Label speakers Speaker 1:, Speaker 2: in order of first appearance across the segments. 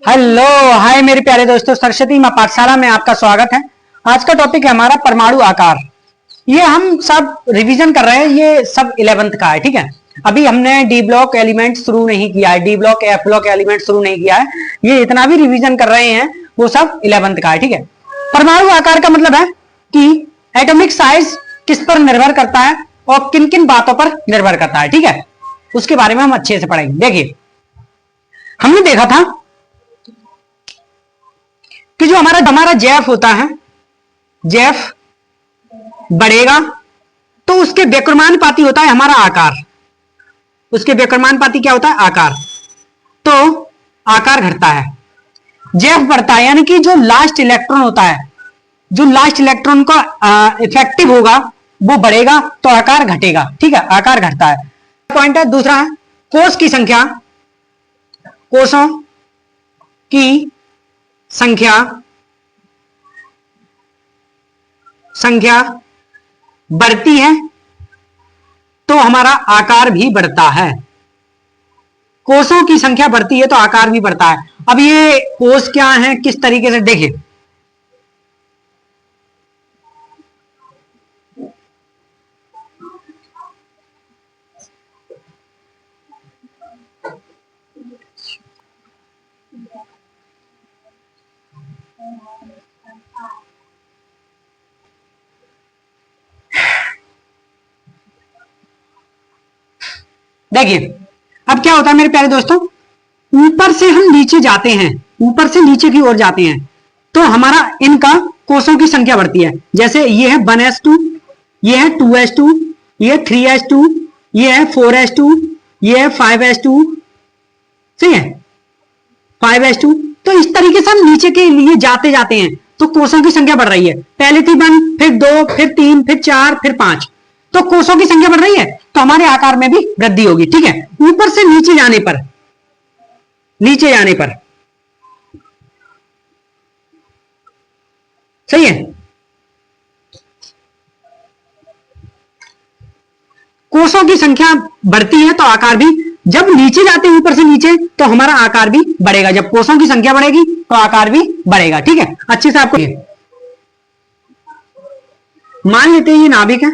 Speaker 1: Hello hi मेरे प्यारे दोस्तों, सरस्वती मां पाठशाला में आपका स्वागत है। आज का टॉपिक है हमारा परमाणु आकार। ये हम सब रिवीजन कर रहे हैं, ये सब 11th का है, ठीक है। अभी हमने डी ब्लॉक एलिमेंट शुरू नहीं किया है, D block F block element शुरू नहीं किया है। ये इतना भी रिवीजन कर रहे हैं वो सब 11th का है, ठीक है। परमाणु आकार का मतलब है कि एटॉमिक साइज किस पर निर्भर करता है और किन किन बातों पर निर्भर करता है, ठीक है। उसके बारे में हम अच्छे से पढ़ेंगे। देखिए, हमने देखा था कि जो हमारा जेफ होता है, जेफ बढ़ेगा तो उसके व्यक्रमानुपाती होता है हमारा आकार। उसके व्यक्रमानुपाती क्या होता है? आकार। तो आकार घटता है, जेफ बढ़ता है, यानी कि जो लास्ट इलेक्ट्रॉन होता है, जो लास्ट इलेक्ट्रॉन का इफेक्टिव होगा वो बढ़ेगा तो आकार घटेगा, ठीक है। आकार घटता है। पॉइंट है। दूसरा है कोष की संख्या, कोषों की संख्या बढ़ती है तो हमारा आकार भी बढ़ता है। कोषों की संख्या बढ़ती है तो आकार भी बढ़ता है। अब ये कोष क्या है, किस तरीके से देखिए। देखिए अब क्या होता है मेरे प्यारे दोस्तों, ऊपर से हम नीचे जाते हैं, ऊपर से नीचे की ओर जाते हैं तो हमारा इनका कोषों की संख्या बढ़ती है। जैसे ये है 1s2, ये है 2s2, ये है 3s2, ये है 4s2, ये है 5s2, सही है 5s2। तो इस तरीके से हम नीचे के लिए जाते जाते हैं तो कोषों की संख्या बढ़ रही है। पहले थी 1, फिर 2, फिर 3, फिर 4, फिर 5। तो कोषों की संख्या बढ़ रही है तो हमारे आकार में भी वृद्धि होगी, ठीक है। ऊपर से नीचे जाने पर, सही है। कोषों की संख्या बढ़ती है तो आकार भी, जब नीचे जाते हैं ऊपर से नीचे तो हमारा आकार भी बढ़ेगा। जब कोषों की संख्या बढ़ेगी तो आकार भी बढ़ेगा, ठीक है। अच्छे से आपको मान लेते हैं ये नाभिक है,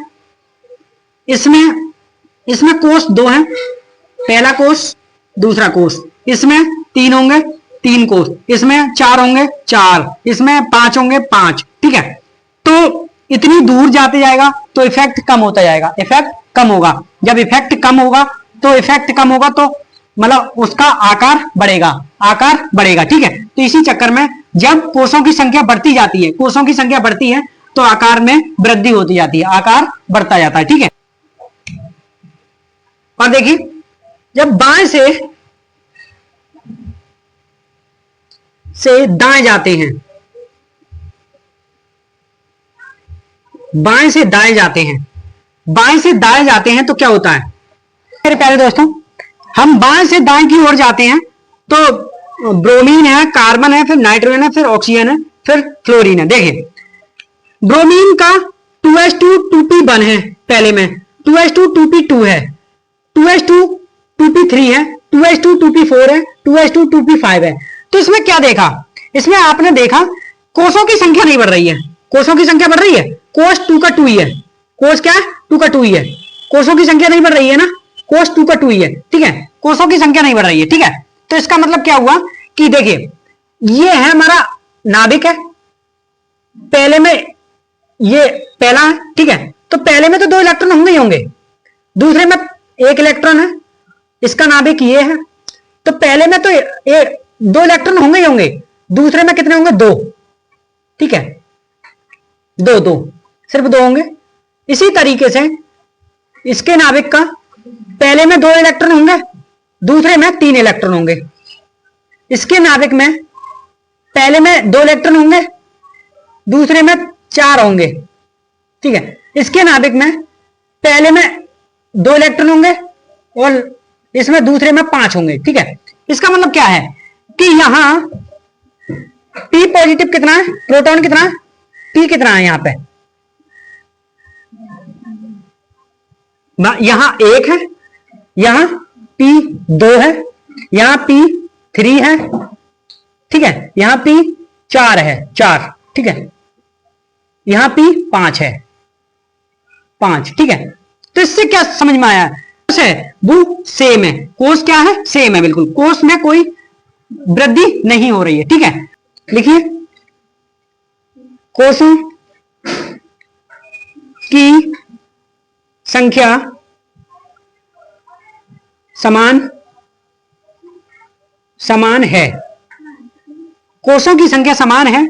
Speaker 1: इसमें कोष 2 है, पहला कोष दूसरा कोष। इसमें 3 होंगे 3 कोष, इसमें 4 होंगे 4, इसमें 5 होंगे 5, ठीक है। तो इतनी दूर जाते जाएगा तो इफेक्ट कम होता जाएगा, इफेक्ट कम होगा। जब इफेक्ट कम होगा तो मतलब उसका आकार बढ़ेगा, ठीक है। तो इसी चक्कर में जब कोषों की संख्या बढ़ती जाती है, तो आकार में वृद्धि होती जाती है, आकार बढ़ता जाता है, ठीक है। और देखिए जब बाएं से दाएं जाते हैं, बाएं से दाएं जाते हैं तो क्या होता है मेरे प्यारे दोस्तों, हम बाएं से दाएं की ओर जाते हैं तो ब्रोमीन है, कार्बन है, फिर नाइट्रोजन है, फिर ऑक्सीजन है, फिर फ्लोरीन है। देखिए ब्रोमीन का 2s2 2p1 है, पहले में 2s2 2p2 है, 2s2 2p3 है, 2s2 2p4 है, 2s2 2p5 है। तो इसमें क्या देखा, इसमें आपने देखा कोषों की संख्या नहीं बढ़ रही है, कोषों की संख्या बढ़ रही है, कोष 2 का 2 ही है, कोष क्या 2 का 2 ही है, कोषों की संख्या नहीं बढ़ रही है ना, कोष 2 का 2 ही है, ठीक है। कोषों की संख्या नहीं बढ़ रही है, ठीक है। तो इसका मतलब क्या हुआ कि देखिए ये है हमारा नाभिक है, पहले में ये पहला है, ठीक है। तो पहले में तो 2 इलेक्ट्रॉन होंगे ही होंगे, दूसरे में 1 इलेक्ट्रॉन है, इसका नाभिक ये है, तो पहले में तो 2 इलेक्ट्रॉन होंगे ही होंगे, दूसरे में कितने होंगे 2, ठीक है, 2 सिर्फ 2 होंगे। इसी तरीके से इसके नाभिक का पहले में 2 इलेक्ट्रॉन होंगे, दूसरे में 3 इलेक्ट्रॉन होंगे। इसके नाभिक में पहले में 2 इलेक्ट्रॉन होंगे, दूसरे में 4 होंगे, ठीक है। इसके नाभिक में पहले में 2 इलेक्ट्रॉन होंगे और इसमें दूसरे में 5 होंगे, ठीक है। इसका मतलब क्या है कि यहां P पॉजिटिव कितना है, प्रोटॉन कितना है, P कितना है, यहां पे यहां 1 है, यहां P 2 है, यहां P3 है, ठीक है, यहां P4 है, 4, ठीक है, यहां P5 है, 5, ठीक है। तो इससे क्या समझ में आया है, वो सेम है, कोस क्या है, सेम है, बिल्कुल कोस में कोई वृद्धि नहीं हो रही है, ठीक है। लिखिए कोसों की संख्या समान है, कोषों की संख्या समान है,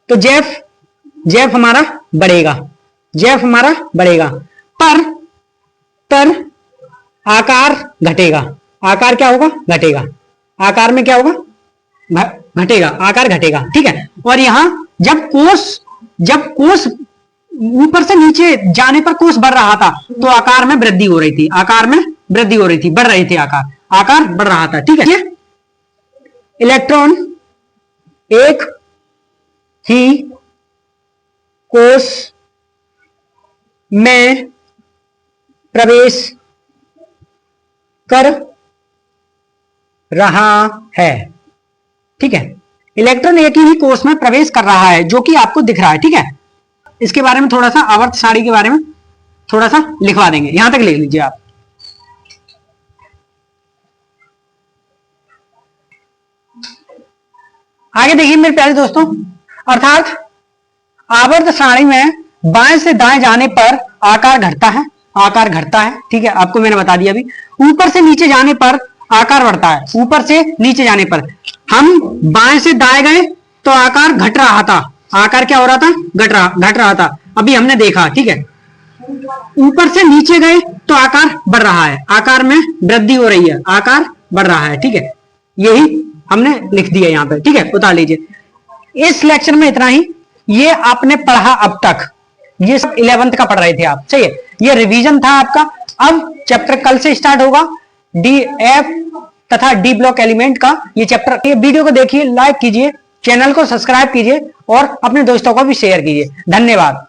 Speaker 1: तो जेफ हमारा बढ़ेगा, जेफ हमारा बढ़ेगा, पर आकार घटेगा, आकार क्या होगा, घटेगा, आकार में क्या होगा, घटेगा, आकार घटेगा, ठीक है। और यहां जब कोष ऊपर से नीचे जाने पर कोष बढ़ रहा था, तो आकार में वृद्धि हो रही थी, आकार में वृद्धि हो रही थी, बढ़ रही थी, आकार बढ़ रहा था, ठीक है। इलेक्ट्रॉन एक ही कोष में प्रवेश कर रहा है, ठीक है। इलेक्ट्रॉन एक ही कोष में प्रवेश कर रहा है, जो कि आपको दिख रहा है, ठीक है। इसके बारे में थोड़ा सा आवर्त सारणी के बारे में थोड़ा सा लिखवा देंगे, यहां तक लिख लीजिए आप। आगे देखिए मेरे प्यारे दोस्तों, अर्थात आवर्त सारणी में बाएं से दाएं जाने पर आकार घटता है, आकार घटता है, ठीक है, आपको मैंने बता दिया अभी। ऊपर से नीचे जाने पर आकार बढ़ता है, ऊपर से नीचे जाने पर हम बाएं से दाएं गए तो आकार घट रहा था, आकार क्या हो रहा था, घट रहा था, अभी हमने देखा, ठीक है। ऊपर से नीचे गए तो आकार बढ़ रहा है, आकार में वृद्धि हो रही है, आकार बढ़ रहा है, ठीक है। यही हमने लिख दिया यहाँ पे, ठीक है, उतार लीजिए। इस लेक्चर में इतना ही, ये आपने पढ़ा अब तक, ये सब 11th का पढ़ रहे थे आप, सही है, ये रिवीजन था आपका। अब चैप्टर कल से स्टार्ट होगा, DF तथा D ब्लॉक एलिमेंट का ये चैप्टर। ये वीडियो को देखिए, लाइक कीजिए, चैनल को सब्सक्राइब कीजिए और अपने दोस्तों को भी शेयर कीजिए। धन्यवाद।